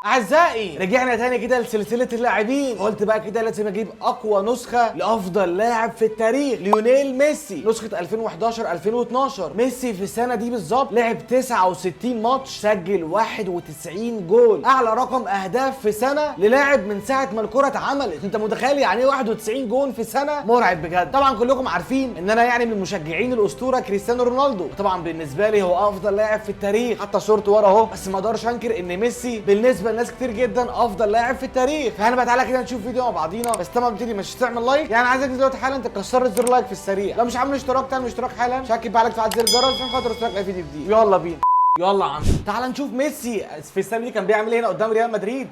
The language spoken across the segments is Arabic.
اعزائي رجعنا تاني كده لسلسله اللاعبين. قلت بقى كده لازم اجيب اقوى نسخه لافضل لاعب في التاريخ، ليونيل ميسي، نسخه 2011 2012. ميسي في السنه دي بالظبط لعب 69 ماتش، سجل 91 جول، اعلى رقم اهداف في سنه للاعب من ساعه ما الكره اتعملت. انت متخيل يعني ايه 91 جول في سنه؟ مرعب بجد. طبعا كلكم عارفين ان انا يعني من مشجعين الاسطوره كريستيانو رونالدو، وطبعا بالنسبه لي هو افضل لاعب في التاريخ، حتى صورته ورا اهو. بس ما اقدرش انكر ان ميسي بالنسبه لناس كتير جدا افضل لاعب في التاريخ. فاحنا بقى تعالى كده نشوف فيديو مع بعضينا. بس طبعا بتيجي مش تعمل لايك، يعني عايزك دلوقتي حالا تكسر زر لايك في السريع. لو مش عامل اشتراك تعمل اشتراك حالا، شارك بقى عليك فعل زر الجرس عشان خاطر اشتراك اي فيديو جديد. يلا بينا. يلا يا عم تعالى نشوف ميسي في السنه دي كان بيعمل ايه هنا قدام ريال مدريد.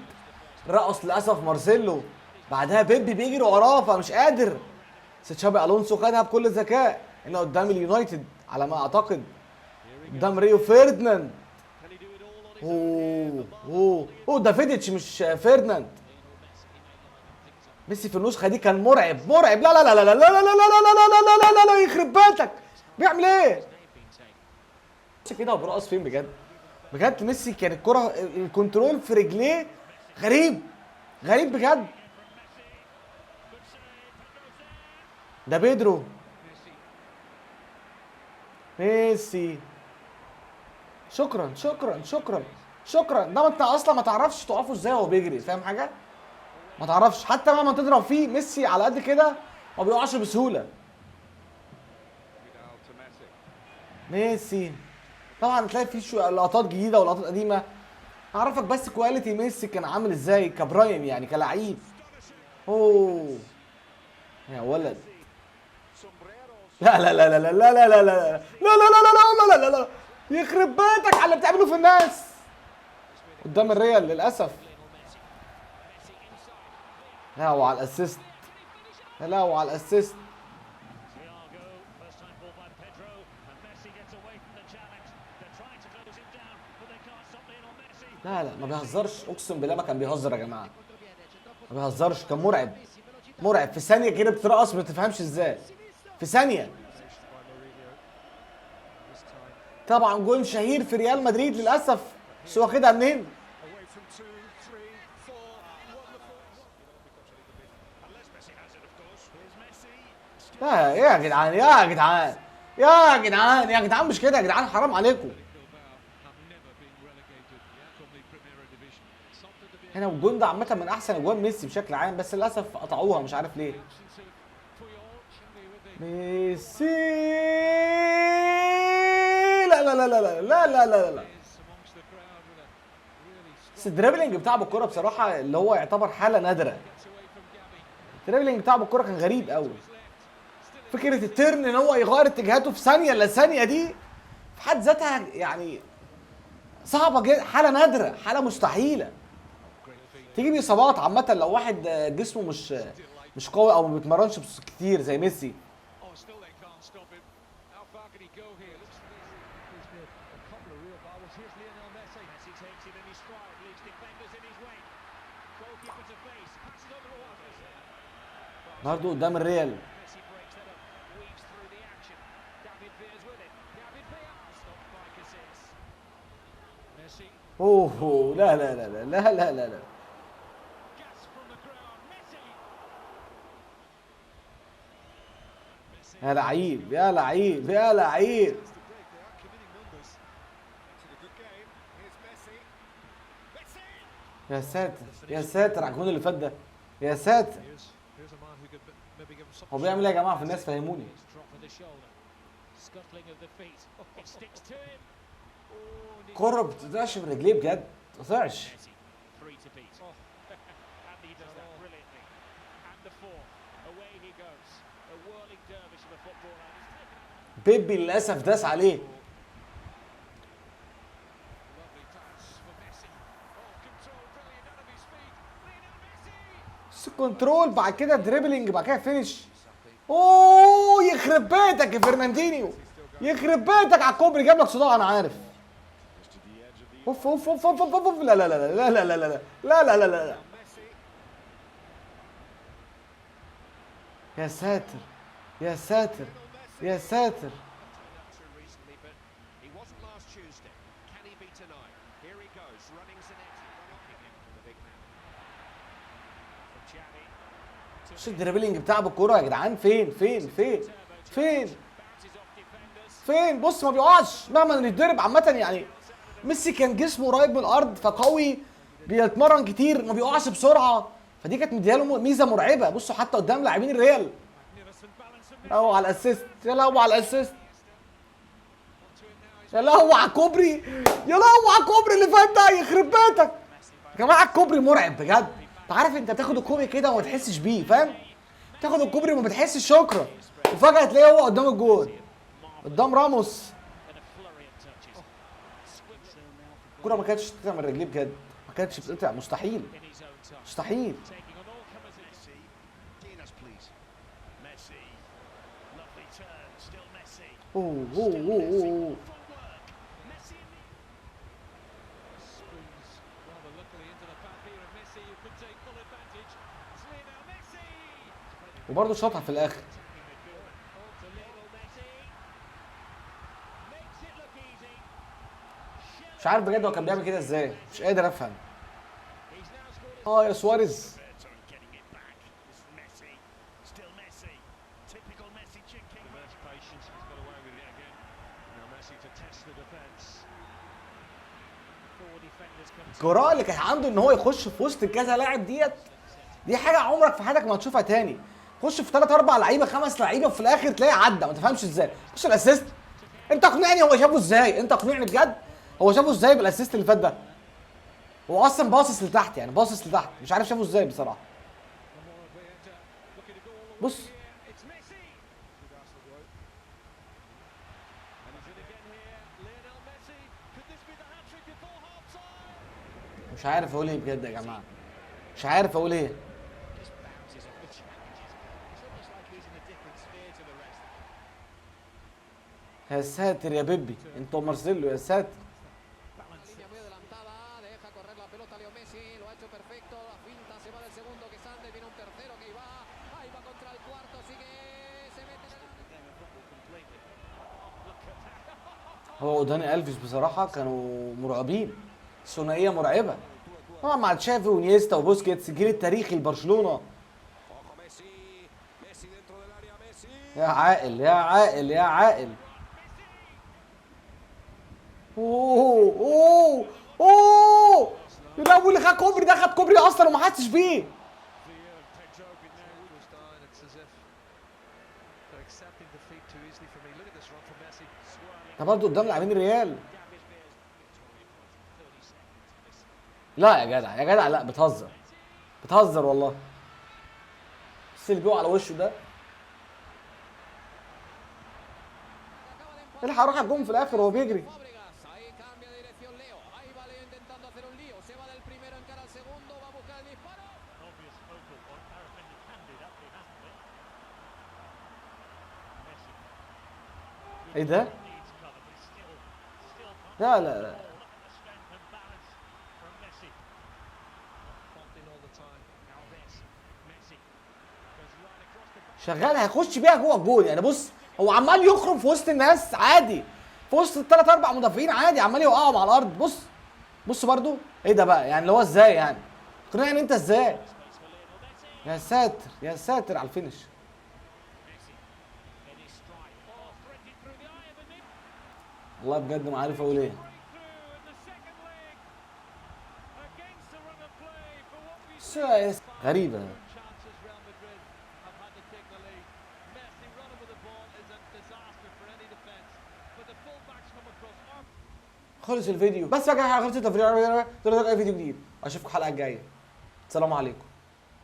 رقص للاسف مارسيلو، بعدها بيبي بيجري وراه فمش قادر. تشابي الونسو خدها بكل ذكاء هنا قدام اليونايتد على ما اعتقد، قدام ريو فيرديناند. اوه ده فيديتش مش فيرديناند. ميسي في النسخه دي كان مرعب مرعب. لا لا لا لا لا لا لا لا لا لا لا لا لا يخرب بيتك، بيعمل ايه؟ ميسي كده وبيرقص فين بجد؟ بجد ميسي كان الكره الكنترول في رجليه غريب غريب بجد. ده بيدرو. ميسي شكرا شكرا شكرا شكرا. ده انت اصلا ما تعرفش توقفه ازاي وهو بيجري، فاهم حاجه؟ ما تعرفش حتى مهما تضرب فيه. ميسي على قد كده ما بيقعش بسهوله. ميسي طبعا هتلاقي فيه شويه لقطات جديده ولقطات قديمه. اعرفك بس كواليتي ميسي كان عامل ازاي كبرايم يعني كلعيب. اوه يا ولد. لا لا لا لا لا لا لا لا لا لا لا لا لا لا لا يخرب بيتك على اللي بتعمله في الناس قدام الريال للاسف. لا وعلى الاسيست، لا وعلى الاسيست. لا لا ما بيهزرش، اقسم بالله ما كان بيهزر يا جماعه، ما بيهزرش. كان مرعب مرعب. في ثانيه كده بترقص ما تفهمش ازاي، في ثانيه. طبعا جول شهير في ريال مدريد للاسف، بس واخدها منين؟ لا ايه يا جدعان يا جدعان يا جدعان يا جدعان مش كده يا جدعان، حرام عليكم. هنا والجون ده عامه من احسن اجوان ميسي بشكل عام، بس للاسف قطعوها مش عارف ليه. ميسي لا لا لا لا لا لا لا لا. بس الدريبلينج بتاعه بالكوره بصراحه اللي هو يعتبر حاله نادره. الدريبلينج بتاعه بالكوره كان غريب قوي. فكره التيرن ان هو يغير اتجاهاته في ثانيه الا ثانيه دي في حد ذاتها يعني صعبه جدا، حاله نادره، حاله مستحيله. تجيب اصابات عامه لو واحد جسمه مش قوي او ما بيتمرنش كتير زي ميسي. برضه قدام الريال. اوه لا لا لا لا لا لا لا لا. يا لعيب يا لعيب يا لعيب. يا ساتر يا ساتر على الجون اللي فات ده، يا ساتر. هو بيعمل ايه يا جماعه في الناس؟ فهموني. كرة بتطلعش من رجليه بجد، ما تطلعش. بيبي للاسف داس عليه. كنترول بعد كده دريبلينج بعد كده فينش. اوه يخرب بيتك يا فرناندينيو، يخرب بيتك على الكوبري، جاب لك صداع انا عارف. اوف اوف اوف اوف اوف اوف. لا لا لا لا لا لا لا لا لا لا لا لا. يا ساتر يا ساتر يا ساتر. مش الدريبلينج بتاع بالكوره يا جدعان، فين بص ما بيقعش مهما يتضرب عامه يعني. ميسي كان جسمه قريب من الارض فقوي، بيتمرن كتير، ما بيقعش بسرعه، فدي كانت مدياله ميزه مرعبه. بصوا حتى قدام لاعبين الريال. اهو على الاسيست، يا لهوي على الاسيست، يا لهوي على الكوبري، يا لهوي على الكوبري اللي فات ده يخرب بيتك. يا جماعه الكوبري مرعب بجد. انت عارف انت بتاخد الكوبري كده وما تحسش بيه، فاهم؟ تاخد الكوبري وما بتحسش، شكرا، وفجاه تلاقيه هو قدام الجول قدام راموس. الكوره ما كانتش تتقطع من رجليه بجد، ما كانتش بتتقطع، مستحيل مستحيل. اوه وبرضه شاطها في الاخر. مش عارف بجد هو كان بيعمل كده ازاي، مش قادر افهم. يا سواريز. الجراءة اللي كان عنده ان هو يخش في وسط كذا لاعب دي حاجه عمرك في حياتك ما هتشوفها تاني. خش في 3 4 لعيبه 5 لعيبه وفي الاخر تلاقي عدى، ما تفهمش ازاي. بص الاسيست، انت اقنعني هو شافه ازاي، انت اقنعني بجد هو شافه ازاي بالاسيست اللي فات ده. هو اصلا باصص لتحت، يعني باصص لتحت، مش عارف شافه ازاي بصراحه. بص مش عارف اقول ايه بجد يا جماعه، مش عارف اقول ايه. يا ساتر يا بيبي، انتوا مارسيلو، يا ساتر. هو وداني الفيش بصراحه كانوا مرعبين، ثنائيه مرعبه طبعا مع تشافي ونيستا وبوسكيتس، الجيل التاريخي لبرشلونه. يا عاقل يا عاقل يا عاقل. اوه يا لهوي، اللي خد كوبري ده خد كوبري اصلا وما حدش بيه. ده برضه قدام لاعبين الريال. لا يا جدع يا جدع، لا بتهزر، بتهزر والله. بس اللي بيقع على وشه ده الحق اروح على الجون في الاخر وهو بيجري. ايه ده؟ لا شغال، هيخش بيها جوه الجول يعني. بص هو عمال يخرم في وسط الناس عادي، في وسط الثلاث اربع مدافعين عادي، عمال يوقعهم على الارض. بص برضو ايه ده بقى يعني، اللي هو ازاي يعني؟ اقنعني انت ازاي؟ يا ساتر يا ساتر على الفينش. والله بجد ما عارف اقول ايه. غريبه. خلص الفيديو بس بقى، خلصت الفيديو. اي فيديو جديد اشوفكم الحلقه الجايه. السلام عليكم.